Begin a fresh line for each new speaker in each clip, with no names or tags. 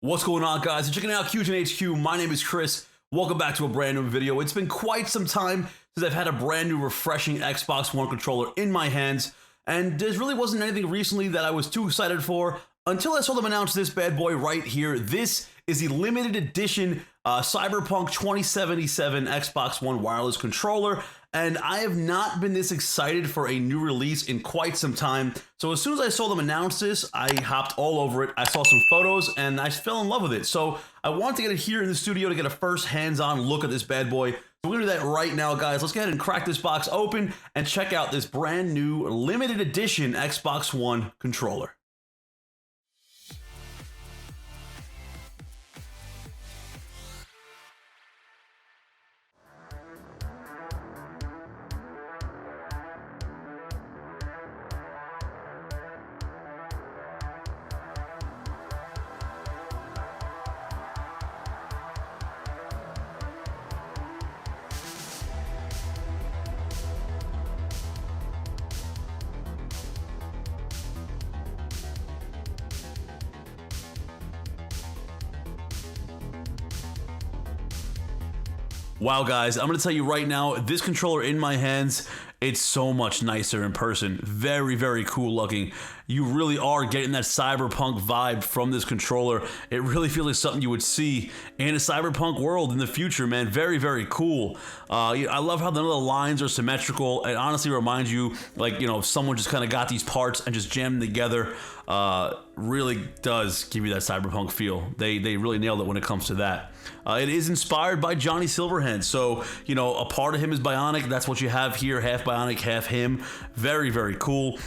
What's going on, guys? You're checking out QGenHQ. My name is Chris. Welcome back to a brand new video. It's been quite some time since I've had a brand new refreshing Xbox One controller in my hands, and there really wasn't anything recently that I was too excited for until I saw them announce this bad boy right here. This is the limited edition Cyberpunk 2077 Xbox One wireless controller, and I have not been this excited for a new release in quite some time. So as soon as I saw them announce this, I hopped all over it. I saw some photos and I fell in love with it. So I wanted to get it here in the studio to get a first hands-on look at this bad boy. So we're gonna do that right now, guys. Let's go ahead and crack this box open and check out this brand new limited edition Xbox One controller. Wow, guys, I'm going to tell you right now, this controller in my hands, it's so much nicer in person. Very, very cool looking. You really are getting that cyberpunk vibe from this controller. It really feels like something you would see in a cyberpunk world in the future, man. Very, very cool. I love how none of the lines are symmetrical. It honestly reminds you, like, you know, if someone just kind of got these parts and just jammed them together. Really does give you that cyberpunk feel. They really nailed it when it comes to that. It is inspired by Johnny Silverhand, so you know a part of him is bionic. That's what you have here, half bionic, half him. Very, very cool.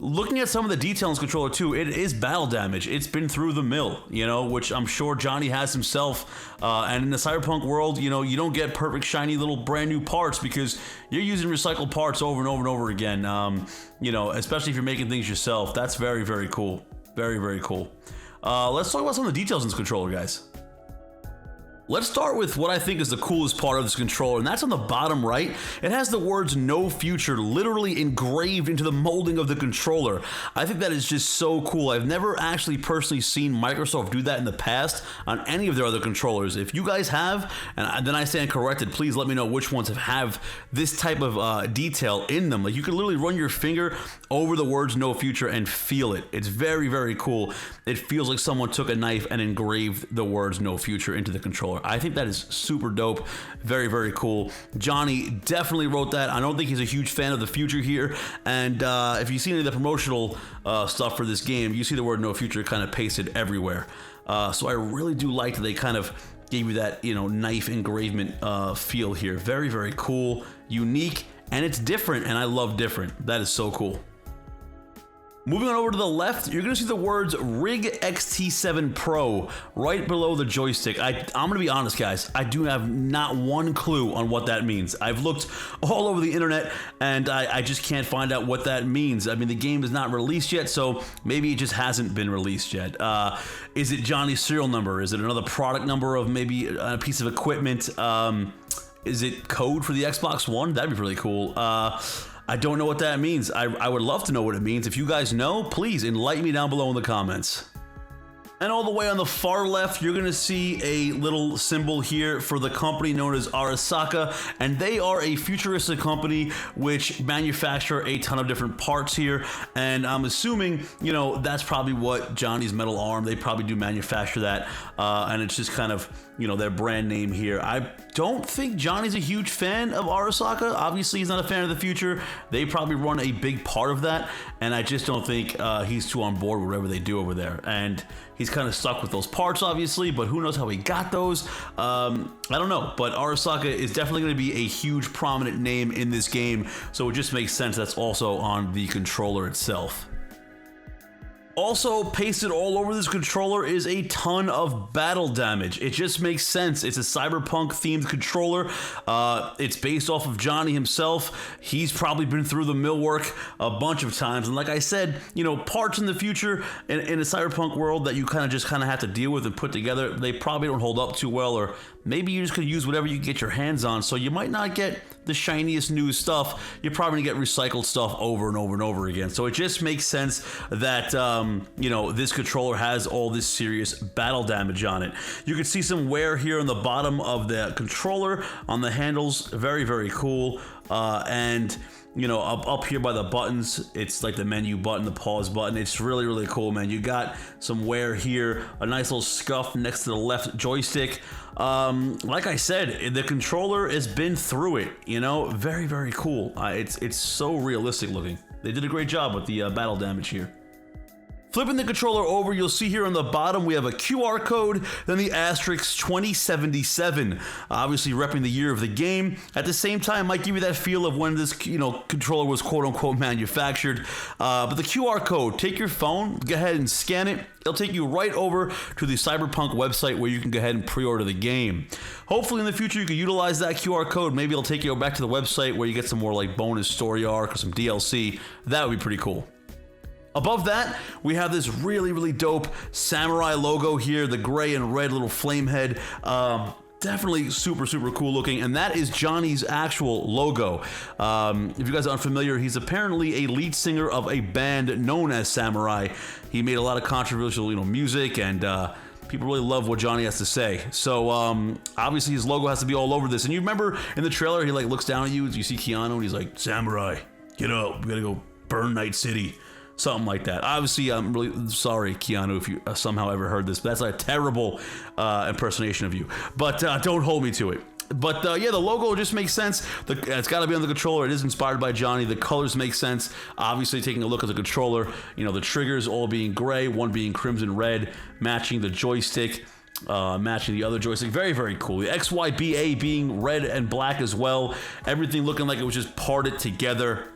Looking at some of the detail in this controller too, it is battle damage. It's been through the mill, you know, which I'm sure Johnny has himself. And in the cyberpunk world, you know, you don't get perfect, shiny little brand new parts because you're using recycled parts over and over and over again. You know, especially if you're making things yourself. That's very, very cool. Very, very cool. Let's talk about some of the details in this controller, guys. Let's start with what I think is the coolest part of this controller, and that's on the bottom right. It has the words "No Future" literally engraved into the molding of the controller. I think that is just so cool. I've never actually personally seen Microsoft do that in the past on any of their other controllers. If you guys have, and then I stand corrected, please let me know which ones have this type of detail in them. Like, you can literally run your finger over the words "No Future" and feel it. It's very, very cool. It feels like someone took a knife and engraved the words "No Future" into the controller. I think that is super dope. Very, very cool. Johnny definitely wrote that. I don't think he's a huge fan of the future here. And if you see any of the promotional stuff for this game, you see the word "No Future" kind of pasted everywhere. So I really do like that they kind of gave you that, you know, knife engravement feel here. Very, very cool, unique, and it's different. And I love different. That is so cool. Moving on over to the left, you're going to see the words "Rig XT7 Pro" right below the joystick. I'm going to be honest, guys. I do have not one clue on what that means. I've looked all over the internet, and I just can't find out what that means. I mean, the game is not released yet, so maybe it just hasn't been released yet. Is it Johnny's serial number? Is it another product number of maybe a piece of equipment? Is it code for the Xbox One? That'd be really cool. I don't know what that means. I would love to know what it means. If you guys know, please enlighten me down below in the comments. And all the way on the far left, you're going to see a little symbol here for the company known as Arisaka, and they are a futuristic company which manufacture a ton of different parts here, and I'm assuming, you know, that's probably what Johnny's metal arm, they probably do manufacture that, and it's just kind of, you know, their brand name here. I don't think Johnny's a huge fan of Arisaka. Obviously, he's not a fan of the future. They probably run a big part of that, and I just don't think he's too on board with whatever they do over there. And he's kind of stuck with those parts, obviously, but who knows how he got those. I don't know, but Arisaka is definitely going to be a huge prominent name in this game, so it just makes sense that's also on the controller itself. Also pasted all over this controller is a ton of battle damage. It just makes sense. It's a cyberpunk themed controller. It's based off of Johnny himself. He's probably been through the millwork a bunch of times. And like I said, you know, parts in the future in a cyberpunk world that you kind of have to deal with and put together, they probably don't hold up too well, or maybe you just could use whatever you can get your hands on. So you might not get the shiniest new stuff. You're probably gonna get recycled stuff over and over and over again. So it just makes sense that you know, this controller has all this serious battle damage on it. You can see some wear here on the bottom of the controller, on the handles. Very, very cool. And you know, up here by the buttons, it's like the menu button, the pause button. It's really, really cool, man. You got some wear here, a nice little scuff next to the left joystick. Like I said, the controller has been through it, you know, very, very cool. It's so realistic looking. They did a great job with the battle damage here. Flipping the controller over, you'll see here on the bottom we have a QR code, then the asterisk 2077, obviously repping the year of the game. At the same time, might give you that feel of when this, you know, controller was quote-unquote manufactured. But the QR code, take your phone, go ahead and scan it. It'll take you right over to the Cyberpunk website where you can go ahead and pre-order the game. Hopefully in the future you can utilize that QR code. Maybe it'll take you back to the website where you get some more like bonus story arc or some DLC. That would be pretty cool. Above that, we have this really, really dope samurai logo here, the gray and red little flame head. Definitely super, super cool looking, and that is Johnny's actual logo. If you guys are unfamiliar, he's apparently a lead singer of a band known as Samurai. He made a lot of controversial, you know, music, and people really love what Johnny has to say. So obviously his logo has to be all over this. And you remember in the trailer, he like looks down at you, you see Keanu, and he's like, "Samurai, get up, we gotta go burn Night City." Something like that. Obviously, I'm really sorry, Keanu, if you somehow ever heard this. That's a terrible impersonation of you. But don't hold me to it. But yeah, the logo just makes sense. It's got to be on the controller. It is inspired by Johnny. The colors make sense. Obviously, taking a look at the controller, you know, the triggers all being gray, one being crimson red, matching the joystick. Matching the other joystick. Very, very cool. The XYBA being red and black as well. Everything looking like it was just parted together.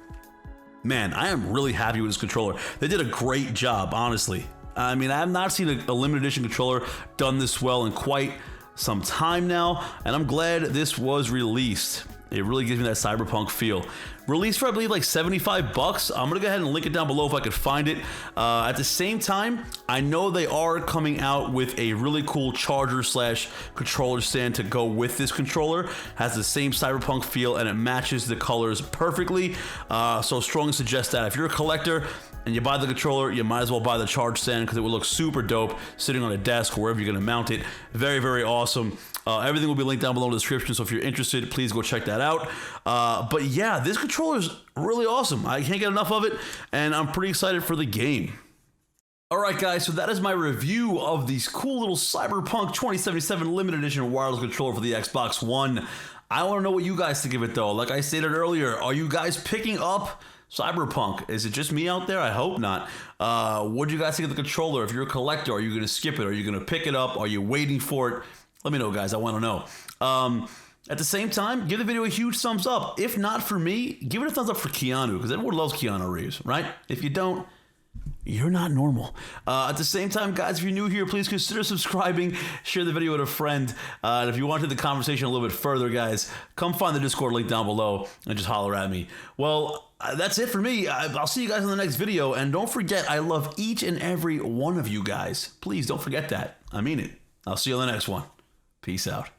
Man, I am really happy with this controller. They did a great job, honestly. I mean, I have not seen a limited edition controller done this well in quite some time now, and I'm glad this was released. It really gives me that Cyberpunk feel. Released for, I believe, like $75. I'm gonna go ahead and link it down below if I could find it. At the same time, I know they are coming out with a really cool charger / controller stand to go with this controller. Has the same Cyberpunk feel and it matches the colors perfectly. So strongly suggest that if you're a collector and you buy the controller, you might as well buy the charge stand because it will look super dope sitting on a desk or wherever you're gonna mount it. Very, very awesome. Everything will be linked down below in the description, so if you're interested, please go check that out. But yeah, this controller is really awesome. I can't get enough of it, and I'm pretty excited for the game. Alright guys, so that is my review of this cool little Cyberpunk 2077 limited edition wireless controller for the Xbox One. I want to know what you guys think of it though. Like I stated earlier, are you guys picking up Cyberpunk? Is it just me out there? I hope not. What do you guys think of the controller? If you're a collector, are you going to skip it? Are you going to pick it up? Are you waiting for it? Let me know, guys. I want to know. At the same time, give the video a huge thumbs up. If not for me, give it a thumbs up for Keanu, because everyone loves Keanu Reeves, right? If you don't, you're not normal. At the same time, guys, if you're new here, please consider subscribing, share the video with a friend. And if you wanted the conversation a little bit further, guys, come find the Discord link down below and just holler at me. Well, that's it for me. I'll see you guys in the next video. And don't forget, I love each and every one of you guys. Please don't forget that. I mean it. I'll see you on the next one. Peace out.